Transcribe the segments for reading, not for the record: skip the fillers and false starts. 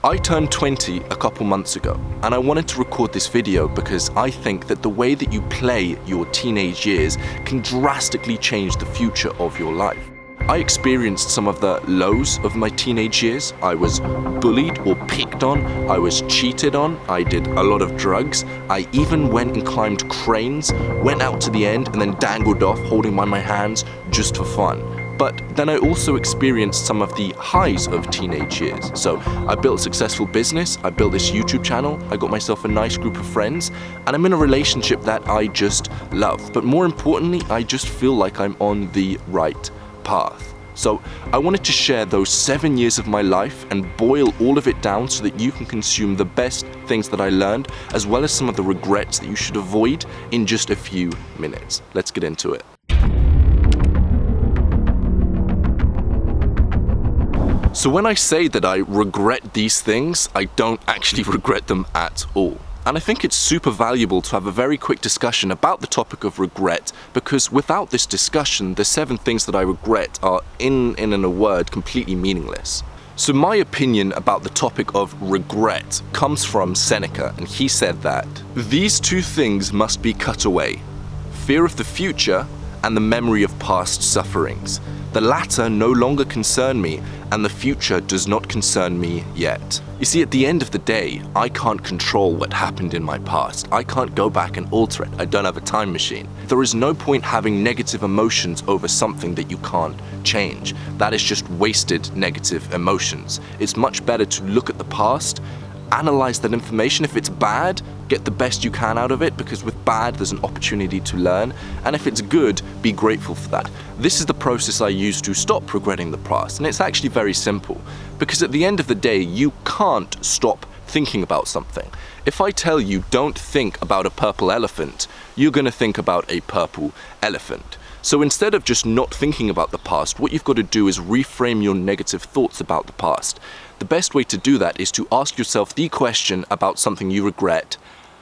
I turned 20 a couple months ago, and I wanted to record this video because I think that the way that you play your teenage years can drastically change the future of your life. I experienced some of the lows of my teenage years. I was bullied or picked on, I was cheated on, I did a lot of drugs, I even went and climbed cranes, went out to the end and then dangled off holding by my hands just for fun. But then I also experienced some of the highs of teenage years. So I built a successful business, I built this YouTube channel, I got myself a nice group of friends, and I'm in a relationship that I just love. But more importantly, I just feel like I'm on the right path. So I wanted to share those 7 years of my life and boil all of it down so that you can consume the best things that I learned, as well as some of the regrets that you should avoid in just a few minutes. Let's get into it. So when I say that I regret these things, I don't actually regret them at all. And I think it's super valuable to have a very quick discussion about the topic of regret, because without this discussion, the 7 things that I regret are, in a word, completely meaningless. So my opinion about the topic of regret comes from Seneca, and he said that these 2 things must be cut away: fear of the future and the memory of past sufferings. The latter no longer concern me, and the future does not concern me yet. You see, at the end of the day, I can't control what happened in my past. I can't go back and alter it. I don't have a time machine. There is no point having negative emotions over something that you can't change. That is just wasted negative emotions. It's much better to look at the past, analyze that information. If it's bad, get the best you can out of it, because with bad there's an opportunity to learn, and if it's good, be grateful for that. This is the process I use to stop regretting the past, and it's actually very simple, because at the end of the day you can't stop thinking about something. If I tell you don't think about a purple elephant, you're going to think about a purple elephant. So instead of just not thinking about the past, what you've got to do is reframe your negative thoughts about the past. The best way to do that is to ask yourself the question about something you regret: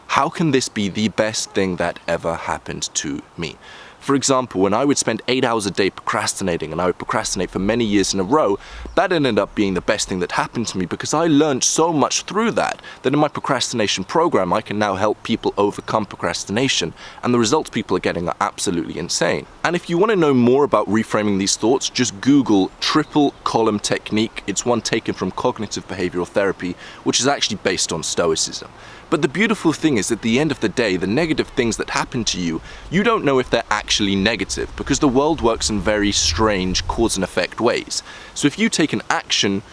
how can this be the best thing that ever happened to me? For example, when I would spend 8 hours a day procrastinating, and I would procrastinate for many years in a row, that ended up being the best thing that happened to me, because I learned so much through that in my procrastination program I can now help people overcome procrastination, and the results people are getting are absolutely insane. And if you want to know more about reframing these thoughts, just Google triple column technique. It's one taken from cognitive behavioral therapy, which is actually based on Stoicism. But the beautiful thing is, at the end of the day, the negative things that happen to you, you don't know if they're actually negative, because the world works in very strange cause and effect ways. So if you take an action,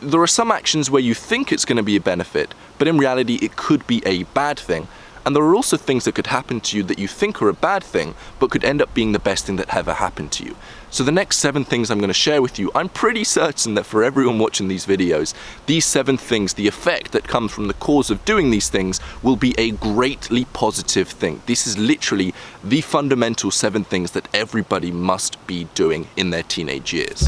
there are some actions where you think it's going to be a benefit, but in reality it could be a bad thing. And there are also things that could happen to you that you think are a bad thing, but could end up being the best thing that ever happened to you. So the next 7 things I'm going to share with you, I'm pretty certain that for everyone watching these videos, these 7 things, the effect that comes from the cause of doing these things, will be a greatly positive thing. This is literally the fundamental 7 things that everybody must be doing in their teenage years.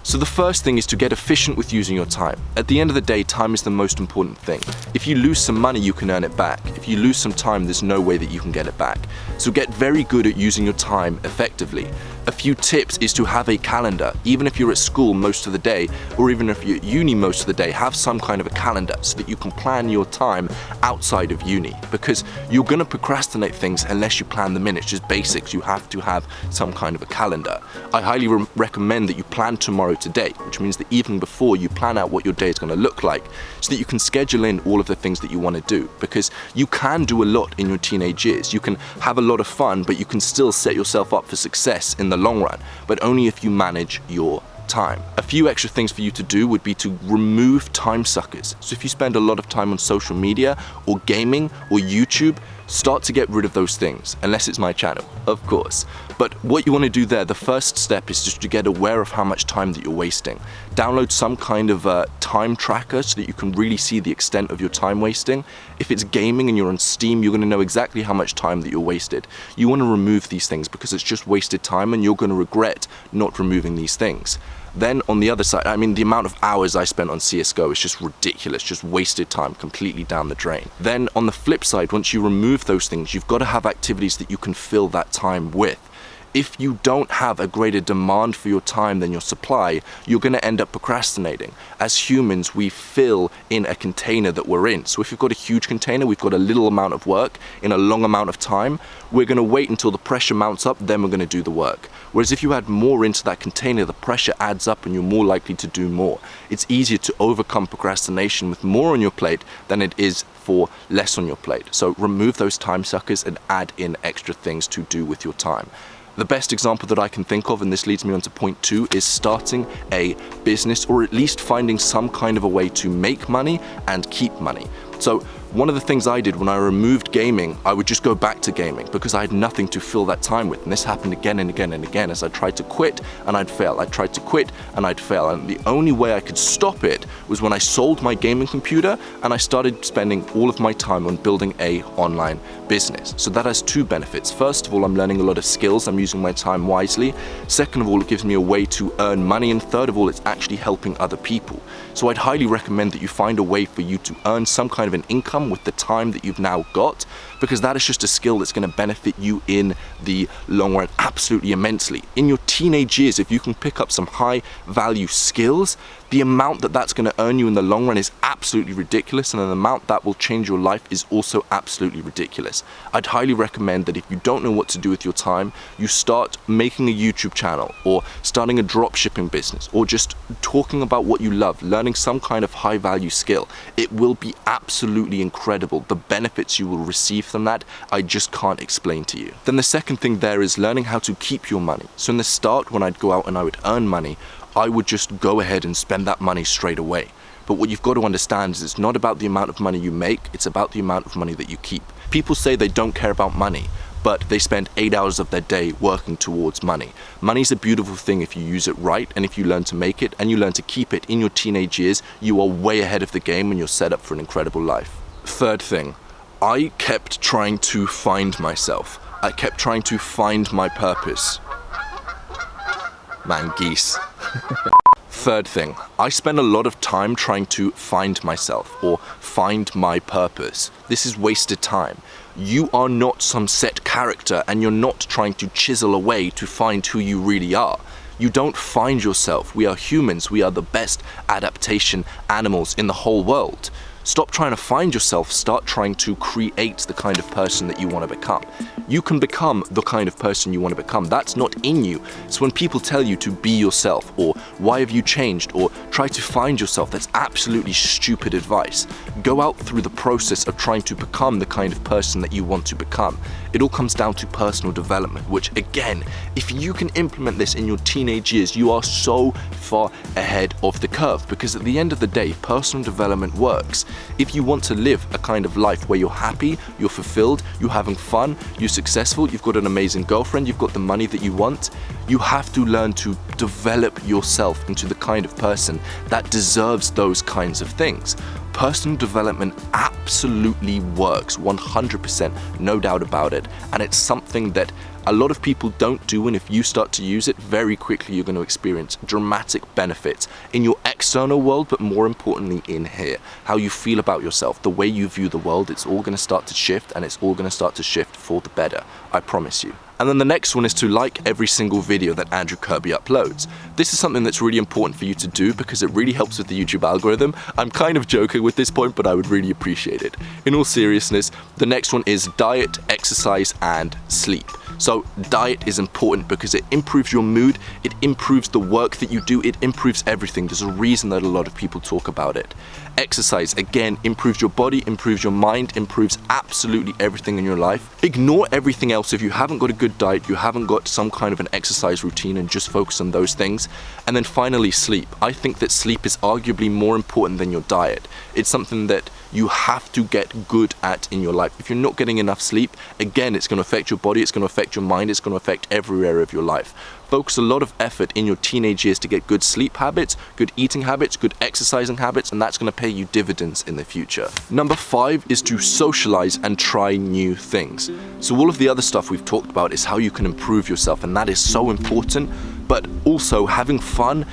So the first thing is to get efficient with using your time. At the end of the day, time is the most important thing. If you lose some money, you can earn it back. If you lose some time, there's no way that you can get it back. So get very good at using your time effectively. A few tips is to have a calendar. Even if you're at school most of the day, or even if you're at uni most of the day, have some kind of a calendar so that you can plan your time outside of uni. Because you're going to procrastinate things unless you plan them in. It's just basics. You have to have some kind of a calendar. I highly recommend that you plan tomorrow today, which means the evening before you plan out what your day is going to look like, so that you can schedule in all of the things that you want to do. Because you can do a lot in your teenage years. You can have a lot of fun, but you can still set yourself up for success in the long run, but only if you manage your time. A few extra things for you to do would be to remove time suckers. So if you spend a lot of time on social media or gaming or YouTube, start to get rid of those things, unless it's my channel, of course. But what you want to do there, the first step is just to get aware of how much time that you're wasting. Download some kind of time tracker so that you can really see the extent of your time wasting. If it's gaming and you're on Steam, you're going to know exactly how much time that you're wasted. You want to remove these things because it's just wasted time, and you're going to regret not removing these things. Then on the other side, I mean, the amount of hours I spent on CSGO is just ridiculous, just wasted time completely down the drain. Then on the flip side, once you remove those things, you've got to have activities that you can fill that time with. if you don't have a greater demand for your time than your supply, you're going to end up procrastinating. As humans, we fill in a container that we're in. So if you've got a huge container, we've got a little amount of work in a long amount of time, we're going to wait until the pressure mounts up, then we're going to do the work. Whereas if you add more into that container, the pressure adds up and you're more likely to do more. It's easier to overcome procrastination with more on your plate than it is for less on your plate. So remove those time suckers and add in extra things to do with your time. The best example that I can think of, and this leads me on to point 2, is starting a business, or at least finding some kind of a way to make money and keep money. So one of the things I did when I removed gaming, I would just go back to gaming because I had nothing to fill that time with. And this happened again and again and again as I tried to quit and I'd fail. I tried to quit and I'd fail. And the only way I could stop it was when I sold my gaming computer and I started spending all of my time on building a online business. So that has 2 benefits. First of all, I'm learning a lot of skills. I'm using my time wisely. Second of all, it gives me a way to earn money. And third of all, it's actually helping other people. So I'd highly recommend that you find a way for you to earn some kind of an income with the time that you've now got, because that is just a skill that's going to benefit you in the long run absolutely immensely. In your teenage years, if you can pick up some high value skills, the amount that that's going to earn you in the long run is absolutely ridiculous, and the amount that will change your life is also absolutely ridiculous. I'd highly recommend that if you don't know what to do with your time, you start making a YouTube channel or starting a drop shipping business or just talking about what you love, learning some kind of high value skill. It will be absolutely incredible. The benefits you will receive from that, I just can't explain to you. Then the second thing there is learning how to keep your money. So in the start, when I'd go out and I would earn money, I would just go ahead and spend that money straight away. But what you've got to understand is it's not about the amount of money you make, it's about the amount of money that you keep. People say they don't care about money, but they spend 8 hours of their day working towards money. Money's a beautiful thing if you use it right, and if you learn to make it and you learn to keep it in your teenage years, you are way ahead of the game and you're set up for an incredible life. Third thing, I kept trying to find myself. I kept trying to find my purpose. Man, geese. Third thing, I spend a lot of time trying to find myself or find my purpose. This is wasted time. You are not some set character and you're not trying to chisel away to find who you really are. You don't find yourself. We are humans. We are the best adaptation animals in the whole world. Stop trying to find yourself, start trying to create the kind of person that you want to become. You can become the kind of person you want to become. That's not in you. It's when people tell you to be yourself, or why have you changed, or try to find yourself. That's absolutely stupid advice. Go out through the process of trying to become the kind of person that you want to become. It all comes down to personal development, which again, if you can implement this in your teenage years, you are so far ahead of the curve, because at the end of the day, personal development works. If you want to live a kind of life where you're happy, you're fulfilled, you're having fun, you're successful, you've got an amazing girlfriend, you've got the money that you want, you have to learn to develop yourself into the kind of person that deserves those kinds of things. Personal development absolutely works, 100%, no doubt about it. And it's something that a lot of people don't do, and if you start to use it, very quickly you're going to experience dramatic benefits in your external world, but more importantly in here. How you feel about yourself, the way you view the world, it's all going to start to shift, and it's all going to start to shift for the better, I promise you. And then the next one is to like every single video that Andrew Kirby uploads. This is something that's really important for you to do because it really helps with the YouTube algorithm. I'm kind of joking with this point, but I would really appreciate it. In all seriousness, the next one is diet, exercise, and sleep. So diet is important because it improves your mood, it improves the work that you do, it improves everything. There's a reason that a lot of people talk about it. Exercise, again, improves your body, improves your mind, improves absolutely everything in your life. Ignore everything else if you haven't got a good diet, you haven't got some kind of an exercise routine, and just focus on those things. And then finally, sleep. I think that sleep is arguably more important than your diet. It's something that you have to get good at in your life. If you're not getting enough sleep, again, it's going to affect your body, it's going to affect your mind, it's going to affect every area of your life. Focus a lot of effort in your teenage years to get good sleep habits, good eating habits, good exercising habits, and that's going to pay you dividends in the future. Number 5 is to socialize and try new things. So all of the other stuff we've talked about is how you can improve yourself, and that is so important, but also having fun,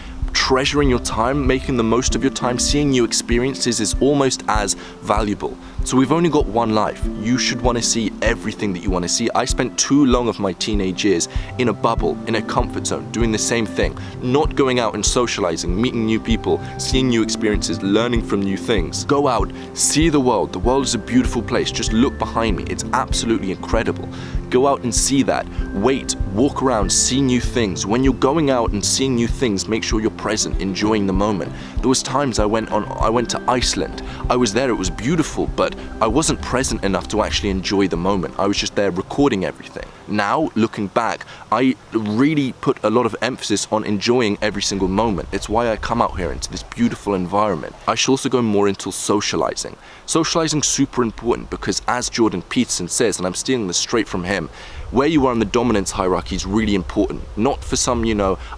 treasuring your time, making the most of your time, seeing new experiences is almost as valuable. So we've only got one life. You should want to see everything that you want to see. I spent too long of my teenage years in a bubble, in a comfort zone, doing the same thing, not going out and socializing, meeting new people, seeing new experiences, learning from new things. Go out, see the world. The world is a beautiful place. Just look behind me. It's absolutely incredible. Go out and see that. Wait, walk around, see new things. When you're going out and seeing new things, make sure you're present, enjoying the moment. There was times I went to Iceland. I was there, it was beautiful, but I wasn't present enough to actually enjoy the moment. I was just there recording everything. Now, looking back, I really put a lot of emphasis on enjoying every single moment. It's why I come out here into this beautiful environment. I should also go more into socializing. Socializing is super important because, as Jordan Peterson says, and I'm stealing this straight from him, where you are in the dominance hierarchy is really important. Not for some,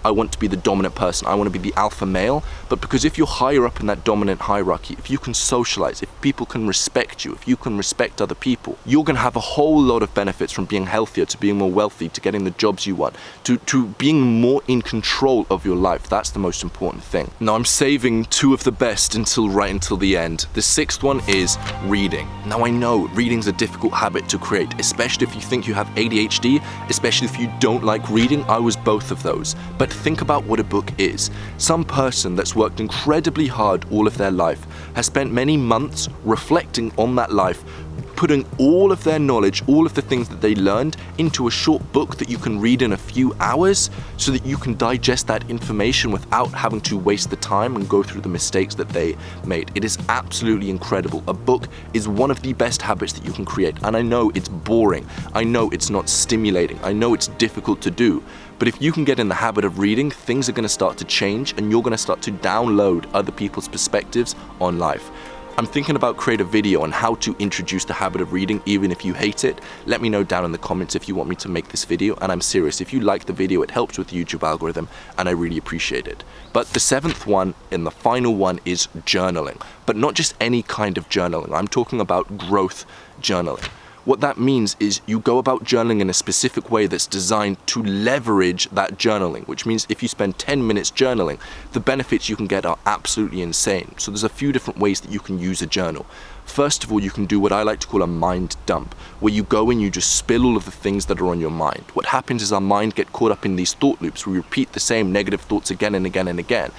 I want to be the dominant person, I want to be the alpha male, but because if you're higher up in that dominant hierarchy, if you can socialize, if people can respect you, if you can respect other people, you're going to have a whole lot of benefits from being healthier, to being more wealthy, to getting the jobs you want, to being more in control of your life. That's the most important thing. Now, I'm saving two of the best right until the end. The sixth one is reading. Now, I know reading's a difficult habit to create, especially if you think you have ADHD, especially if you don't like reading. I was both of those. But think about what a book is. Some person that's worked incredibly hard all of their life has spent many months reflecting on that life, putting all of their knowledge, all of the things that they learned into a short book that you can read in a few hours so that you can digest that information without having to waste the time and go through the mistakes that they made. It is absolutely incredible. A book is one of the best habits that you can create. And I know it's boring. I know it's not stimulating. I know it's difficult to do. But if you can get in the habit of reading, things are going to start to change and you're going to start to download other people's perspectives on life. I'm thinking about creating a video on how to introduce the habit of reading even if you hate it. Let me know down in the comments if you want me to make this video, and I'm serious. If you like the video, it helps with the YouTube algorithm and I really appreciate it. But the seventh one and the final one is journaling. But not just any kind of journaling. I'm talking about growth journaling. What that means is you go about journaling in a specific way that's designed to leverage that journaling, which means if you spend 10 minutes journaling, the benefits you can get are absolutely insane. So there's a few different ways that you can use a journal. First of all, you can do what I like to call a mind dump, where you go and you just spill all of the things that are on your mind. What happens is our mind get caught up in these thought loops. We repeat the same negative thoughts again and again and again.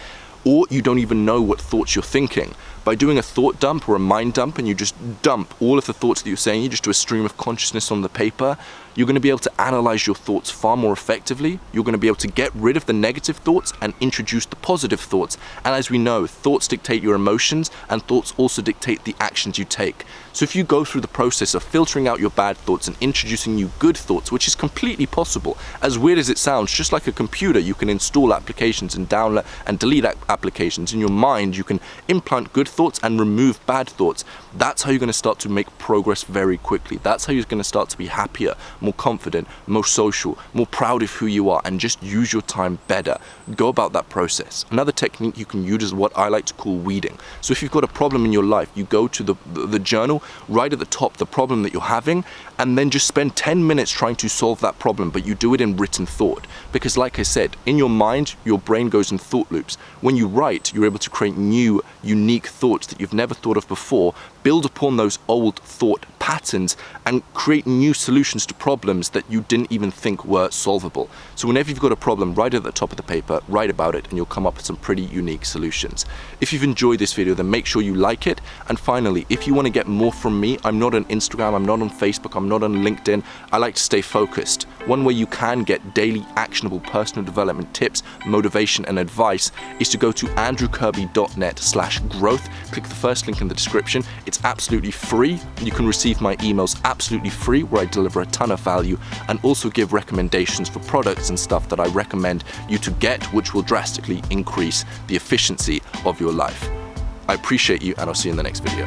Or you don't even know what thoughts you're thinking. By doing a thought dump or a mind dump and you just dump all of the thoughts that you're saying, you just do a stream of consciousness on the paper, you're going to be able to analyze your thoughts far more effectively. You're going to be able to get rid of the negative thoughts and introduce the positive thoughts. And as we know, thoughts dictate your emotions and thoughts also dictate the actions you take. So if you go through the process of filtering out your bad thoughts and introducing new good thoughts, which is completely possible, as weird as it sounds, just like a computer, you can install applications and download and delete applications. In your mind, you can implant good thoughts and remove bad thoughts. That's how you're going to start to make progress very quickly. That's how you're going to start to be happier, more confident, more social, more proud of who you are, and just use your time better. Go about that process. Another technique you can use is what I like to call weeding. So if you've got a problem in your life, you go to the journal, write at the top the problem that you're having, and then just spend 10 minutes trying to solve that problem, but you do it in written thought. Because like I said, in your mind, your brain goes in thought loops. When you write, you're able to create new, unique thoughts that you've never thought of before, build upon those old thought patterns, and create new solutions to problems that you didn't even think were solvable. So whenever you've got a problem, write it at the top of the paper, write about it, and you'll come up with some pretty unique solutions. If you've enjoyed this video, then make sure you like it. And finally, if you want to get more from me, I'm not on Instagram, I'm not on Facebook, I'm not on LinkedIn. I like to stay focused. One way you can get daily actionable personal development tips, motivation, and advice is to go to andrewkirby.net/growth. Click the first link in the description. It's absolutely free. You can receive my emails absolutely free, where I deliver a ton of value and also give recommendations for products and stuff that I recommend you to get, which will drastically increase the efficiency of your life. I appreciate you, and I'll see you in the next video.